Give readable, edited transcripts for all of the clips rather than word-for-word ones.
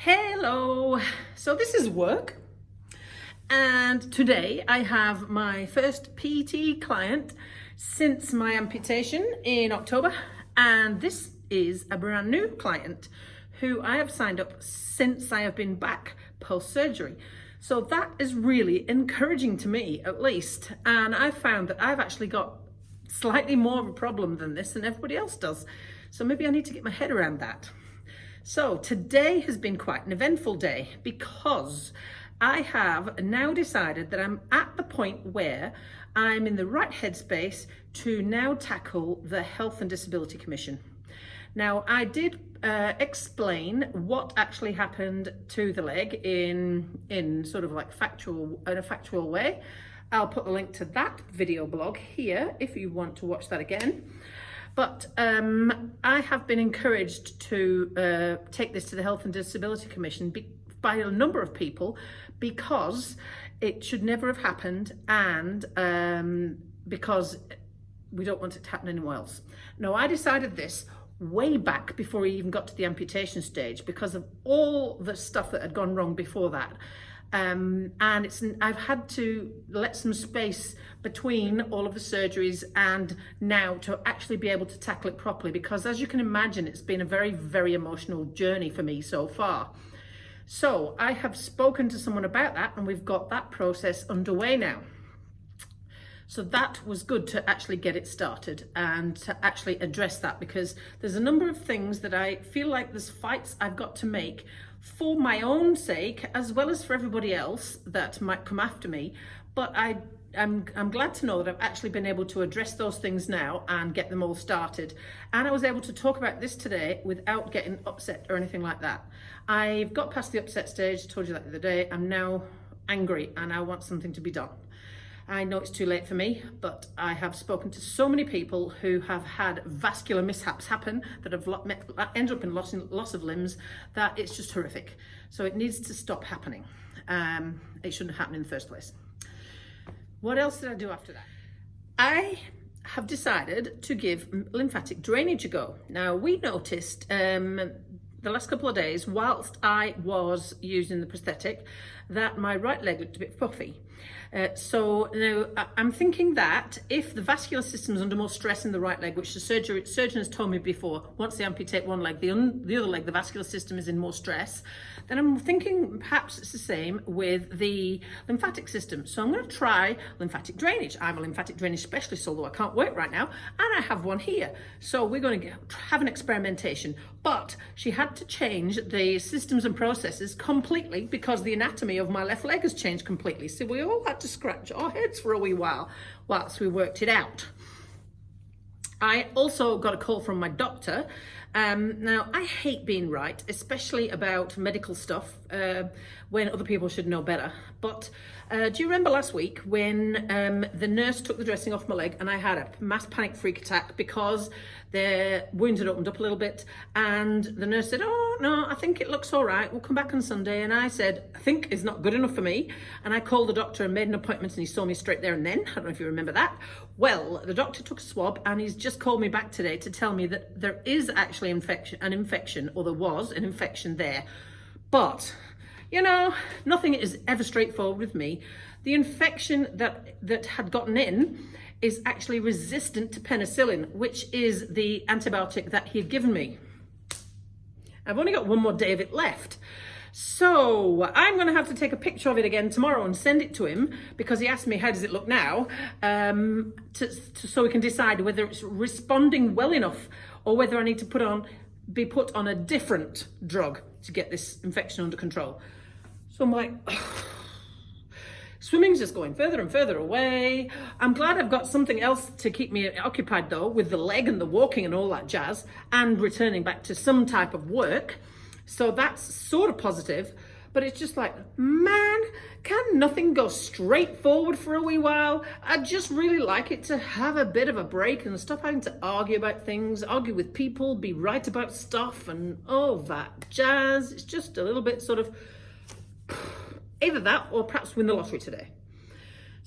Hello, so this is work, and today I have my first PT client since my amputation in October, and this is a brand new client who I have signed up since I have been back post-surgery. So that is really encouraging to me, at least, and I've found that I've actually got slightly more of a problem than this than everybody else does. So maybe I need to get my head around that. So today has been quite an eventful day because I have now decided that I'm at the point where I'm in the right headspace to now tackle the Health and Disability Commission. Now, I did explain what actually happened to the leg in sort of like in a factual way. I'll put the link to that video blog here if you want to watch that again. But I have been encouraged to take this to the Health and Disability Commission by a number of people because it should never have happened, and because we don't want it to happen anywhere else. Now, I decided this way back before we even got to the amputation stage because of all the stuff that had gone wrong before that. And I've had to let some space between all of the surgeries and now to actually be able to tackle it properly, because as you can imagine, it's been a very, very emotional journey for me so far. So I have spoken to someone about that, and we've got that process underway now. So that was good to actually get it started and to actually address that, because there's a number of things that I feel like there's fights I've got to make for my own sake, as well as for everybody else that might come after me. But I'm glad to know that I've actually been able to address those things now and get them all started. And I was able to talk about this today without getting upset or anything like that. I've got past the upset stage, I told you that the other day. I'm now angry and I want something to be done. I know it's too late for me, but I have spoken to so many people who have had vascular mishaps happen that have ended up in loss of limbs, that it's just horrific. So it needs to stop happening. It shouldn't happen in the first place. What else did I do after that? I have decided to give lymphatic drainage a go. Now, we noticed the last couple of days, whilst I was using the prosthetic, that my right leg looked a bit puffy. So now I'm thinking that if the vascular system is under more stress in the right leg, which the surgeon has told me before, once they amputate one leg, the other leg, the vascular system is in more stress, then I'm thinking perhaps it's the same with the lymphatic system. So I'm going to try lymphatic drainage. I'm a lymphatic drainage specialist, although I can't work right now, and I have one here. So we're going to have an experimentation. But she had to change the systems and processes completely because the anatomy of my left leg has changed completely. So we all had to scratch our heads for a wee while whilst we worked it out. I also got a call from my doctor. Now, I hate being right, especially about medical stuff when other people should know better. But do you remember last week when the nurse took the dressing off my leg and I had a mass panic freak attack because the wound had opened up a little bit, and the nurse said, "Oh no, I think it looks all right, we'll come back on Sunday." And I said, "I think is not good enough for me." And I called the doctor and made an appointment, and he saw me straight there and then. I don't know if you remember that. Well, the doctor took a swab and he's just called me back today to tell me that there is actually an infection, or there was an infection there. But you know, nothing is ever straightforward with me. The infection that had gotten in is actually resistant to penicillin, which is the antibiotic that he had given me. I've only got one more day of it left. So I'm going to have to take a picture of it again tomorrow and send it to him, because he asked me, how does it look now? So we can decide whether it's responding well enough or whether I need to be put on a different drug to get this infection under control. So I'm like, swimming's just going further and further away. I'm glad I've got something else to keep me occupied though, with the leg and the walking and all that jazz, and returning back to some type of work. So that's sort of positive, but it's just like, man, can nothing go straight forward for a wee while? I'd just really like it to have a bit of a break and stop having to argue about things, argue with people, be right about stuff and all that jazz. It's just a little bit sort of either that or perhaps win the lottery today.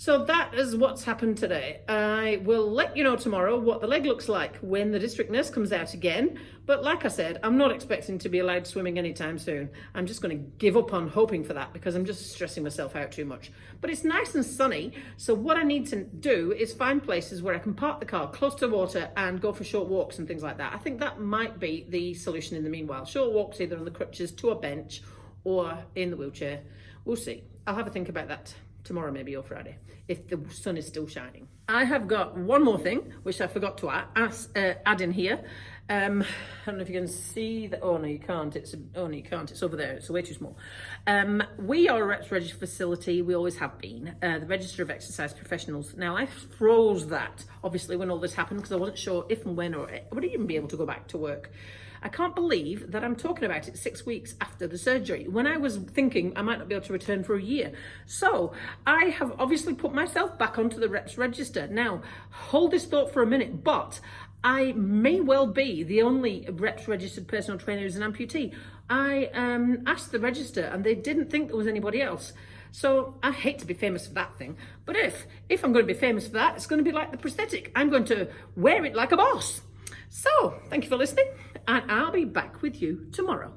So that is what's happened today. I will let you know tomorrow what the leg looks like when the district nurse comes out again. But like I said, I'm not expecting to be allowed swimming anytime soon. I'm just going to give up on hoping for that because I'm just stressing myself out too much. But it's nice and sunny. So what I need to do is find places where I can park the car close to water and go for short walks and things like that. I think that might be the solution in the meanwhile. Short walks either on the crutches to a bench or in the wheelchair. We'll see. I'll have a think about that tomorrow maybe, or Friday, if the sun is still shining. I have got one more thing which I forgot to add in here. I don't know if you can see that. Oh no, you can't. It's over there. It's way too small. We are a Reps Register facility. We always have been the Register of Exercise Professionals. Now I froze that obviously when all this happened because I wasn't sure if and when or I would even be able to go back to work. I can't believe that I'm talking about it 6 weeks after the surgery when I was thinking I might not be able to return for a year. So I have obviously put myself back onto the Reps Register. Now, hold this thought for a minute, but I may well be the only Reps Registered personal trainer who's an amputee. I asked the register and they didn't think there was anybody else. So I hate to be famous for that thing, but if I'm going to be famous for that, it's going to be like the prosthetic. I'm going to wear it like a boss. So, thank you for listening, and I'll be back with you tomorrow.